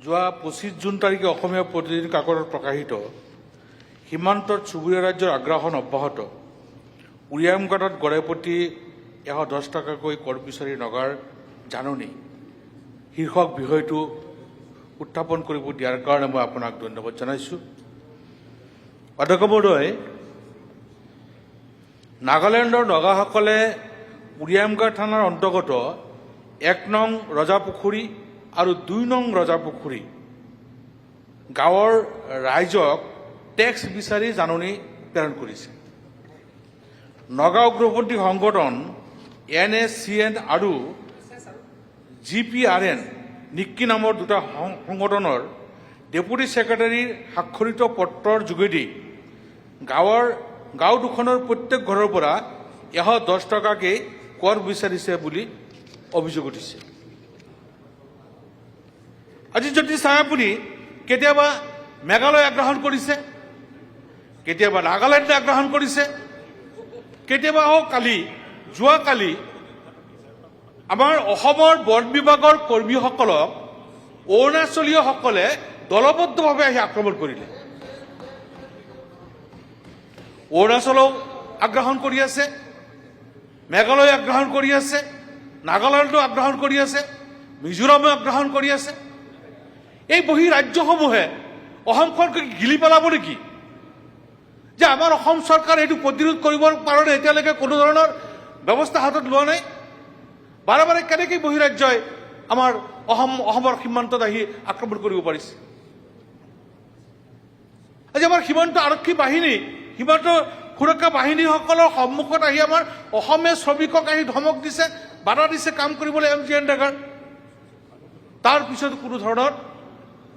যোৱা ২৫ জুন তাৰিখে অসমীয়া প্ৰতিদিন কাকতত প্ৰকাশিত সীমান্তৰ চুবুৰীয়া ৰাজ্যৰ আগ্ৰাসন অব্যাহত উৰিয়ামঘাটত গড়ে প্ৰতি ১১০ টকাকৈ কৰ বিচাৰি নগাৰ জাননী শীৰ্ষক বিষয়টো উত্থাপন কৰিব দিয়াৰ কাৰণে মই আপোনাক ধন্যবাদ জনাইছোঁ। অধ্যক্ষ মহোদয়, নাগালেণ্ডৰ নগাসকলে উৰিয়ামঘাট থানাৰ অন্তৰ্গত ১ নং ৰজাপুখুৰী আৰু ২ নং ৰজাপুখুৰী গাঁৱৰ ৰাইজক টেক্স বিচাৰি জাননী প্ৰেৰণ কৰিছে। নগা উগ্ৰপন্থী সংগঠন NSCN আৰু GPRN নিক্কি নামৰ দুটা সংগঠনৰ ডেপুটি ছেক্ৰেটাৰীৰ স্বাক্ষৰিত পত্ৰৰ যোগেদি গাঁও দুখনৰ প্ৰত্যেক ঘৰৰ পৰা ১১০ টকাকৈ কৰ বিচাৰিছে বুলি অভিযোগ উঠিছে। আজি যদি চাই আপুনি কেতিয়াবা মেঘালয় আগ্ৰাসন কৰিছে, কেতিয়াবা নাগালেণ্ডে আগ্ৰাসন কৰিছে, কেতিয়াবা যোৱাকালি আমাৰ অসমৰ বন বিভাগৰ কৰ্মীসকলক অৰুণাচলীয়সকলে দলবদ্ধভাৱে আহি আক্ৰমণ কৰিলে। অৰুণাচলেও আগ্ৰাসন কৰি আছে, মেঘালয়ে আগ্ৰাসন কৰি আছে, নাগালেণ্ডো আগ্ৰাসন কৰি আছে, মিজোৰামে আগ্ৰাসন কৰি আছে। এই বহি ৰাজ্যসমূহে অসমখনক গিলি পেলাব নেকি? যে আমাৰ অসম চৰকাৰে এইটো প্ৰতিৰোধ কৰিবৰ কাৰণে এতিয়ালৈকে কোনো ধৰণৰ ব্যৱস্থা হাতত লোৱা নাই। বাৰে বাৰে কেনেকৈ বহিৰাজ্যই আমাৰ অসমৰ সীমান্তত আহি আক্ৰমণ কৰিব পাৰিছে? আজি আমাৰ সীমান্ত আৰক্ষী বাহিনী, সীমান্ত সুৰক্ষা বাহিনীসকলৰ সন্মুখত আহি আমাৰ অসমীয়া শ্ৰমিকক আহি ধমক দিছে, বাধা দিছে কাম কৰিবলৈ MGN ডেকাৰ। তাৰ পিছত কোনো ধৰণৰ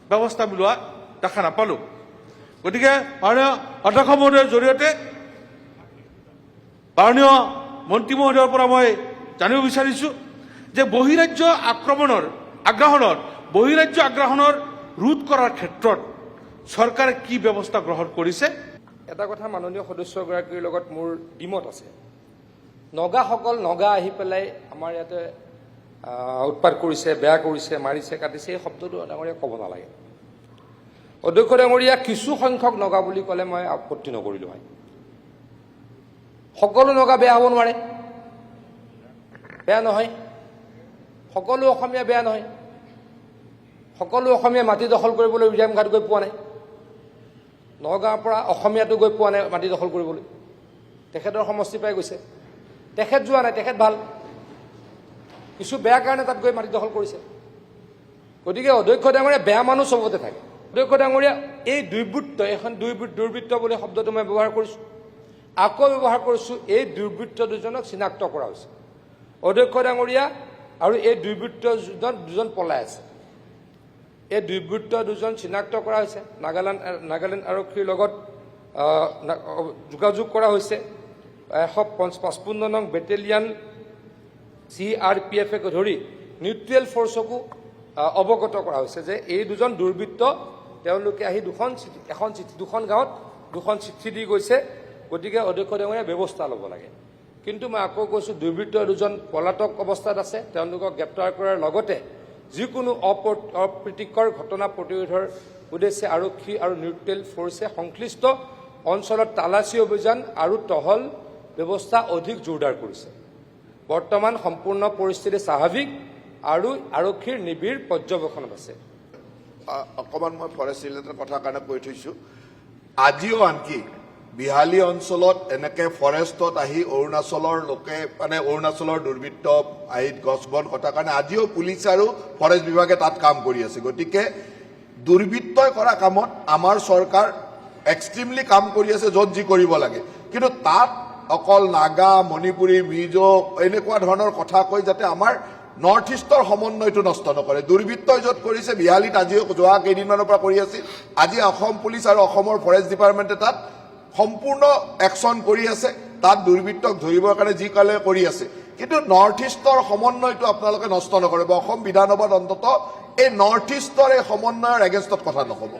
ব্যৱস্থা লোৱা দেখা নাপালোঁ। গতিকে মাননীয় অধ্যক্ষ মহোদয়ৰ জৰিয়তে মাননীয় মন্ত্ৰী মহোদয়ৰ পৰা মই জানিব বিচাৰিছোঁ যে বহিৰাজ্য আগ্ৰাসনৰ ৰোধ কৰাৰ ক্ষেত্ৰত চৰকাৰে কি ব্যৱস্থা গ্ৰহণ কৰিছে? এটা কথা মাননীয় সদস্যগৰাকীৰ লগত মোৰ দ্বিমত আছে। নগা আহি পেলাই আমাৰ ইয়াতে উৎপাত কৰিছে, বেয়া কৰিছে, মাৰিছে, কাটিছে, এই শব্দটো ডাঙৰীয়া ক'ব নালাগে। অধ্যক্ষ ডাঙৰীয়া, কিছু সংখ্যক নগা বুলি ক'লে মই আপত্তি নকৰিলোঁ হয়। সকলো নগা বেয়া হ'ব নোৱাৰে, বেয়া নহয়। সকলো অসমীয়া বেয়া নহয়। সকলো অসমীয়া মাটি দখল কৰিবলৈ উৰিয়ামঘাট গৈ পোৱা নাই। নগাঁৱৰ পৰা অসমীয়াটো গৈ পোৱা নাই মাটি দখল কৰিবলৈ। তেখেতৰ সমষ্টি পাই গৈছে, তেখেত যোৱা নাই, তেখেত ভাল। কিছু বেয়া কাৰণে তাত গৈ মাটি দখল কৰিছে। গতিকে অধ্যক্ষ ডাঙৰীয়া, বেয়া মানুহ চবতে থাকে। অধ্যক্ষ ডাঙৰীয়া, এই এখন দুৰ্বৃত্ত বুলি শব্দটো মই ব্যৱহাৰ কৰিছোঁ, আকৌ ব্যৱহাৰ কৰিছোঁ। এই দুৰ্বৃত্ত দুজনক চিনাক্ত কৰা হৈছে। অধ্যক্ষ ডাঙৰীয়া, আৰু এই দুৰ্বৃত্ত দুজন পলাই আছে। এই দুৰ্বৃত্ত দুজন চিনাক্ত কৰা হৈছে। নাগালেণ্ড আৰক্ষীৰ লগত যোগাযোগ কৰা হৈছে। ১৫৫ নং বেটেলিয়ান CRPF ধৰি নিউট্ৰেল ফ'ৰ্চকো অৱগত কৰা হৈছে যে এই দুজন দুৰ্বৃত্ত, তেওঁলোকে আহি দুখন গাঁৱত দুখন চিঠি দি গৈছে। গতিকে অধ্যক্ষ ডাঙৰীয়া, ব্যৱস্থা ল'ব লাগে। কিন্তু মই আকৌ কৈছোঁ, দুৰ্বৃত্ত দুজন পলাতক অৱস্থাত আছে। তেওঁলোকক গ্ৰেপ্তাৰ কৰাৰ লগতে যিকোনো অপ্ৰীতিকৰ ঘটনা প্ৰতিৰোধৰ উদ্দেশ্যে আৰক্ষী আৰু নিউট্ৰেল ফ'ৰ্চে সংশ্লিষ্ট অঞ্চলত তালাচী অভিযান আৰু টহল ব্যৱস্থা অধিক জোৰদাৰ কৰিছে। বৰ্তমান সম্পূৰ্ণ পৰিস্থিতি স্বাভাৱিক আৰু আৰক্ষীৰ নিবিড় পৰ্যবেক্ষণত আছে। অকণমান মই ফৰেষ্ট ৰিলেটেড কথাৰ কাৰণে কৈ থৈছোঁ। আজিও আনকি বিহালী অঞ্চলত এনেকৈ ফৰেষ্টত আহি অৰুণাচলৰ লোকে অৰুণাচলৰ দুৰ্বৃত্ত আহি গছ বন কটাৰ কাৰণে আজিও পুলিচ আৰু ফৰেষ্ট বিভাগে তাত কাম কৰি আছে। গতিকে দুৰ্বৃত্তই কৰা কামত আমাৰ চৰকাৰ এক্সট্ৰিমলি কাম কৰি আছে, য'ত যি কৰিব লাগে। কিন্তু তাত অকল নাগা, মণিপুৰী, মিজো এনেকুৱা ধৰণৰ কথা কৈ যাতে আমাৰ নৰ্থ ইষ্টৰ সমন্বয়টো নষ্ট নকৰে। দুৰ্বৃত্তই য'ত কৰিছে, বিহালীত আজিও যোৱা কেইদিনমানৰ পৰা কৰি আছিল। আজি অসম পুলিচ আৰু অসমৰ ফৰেষ্ট ডিপাৰ্টমেণ্টে তাত সম্পূৰ্ণ একশ্যন কৰি আছে। তাত দুৰ্বৃত্তক ধৰিবৰ কাৰণে যি কালে কৰি আছে। কিন্তু নৰ্থ ইষ্টৰ সমন্বয়টো আপোনালোকে নষ্ট নকৰে। অসম বিধানসভাত অন্ততঃ এই নৰ্থ ইষ্টৰ এই সমন্বয়ৰ এগেইনষ্টত কথা নক'ব।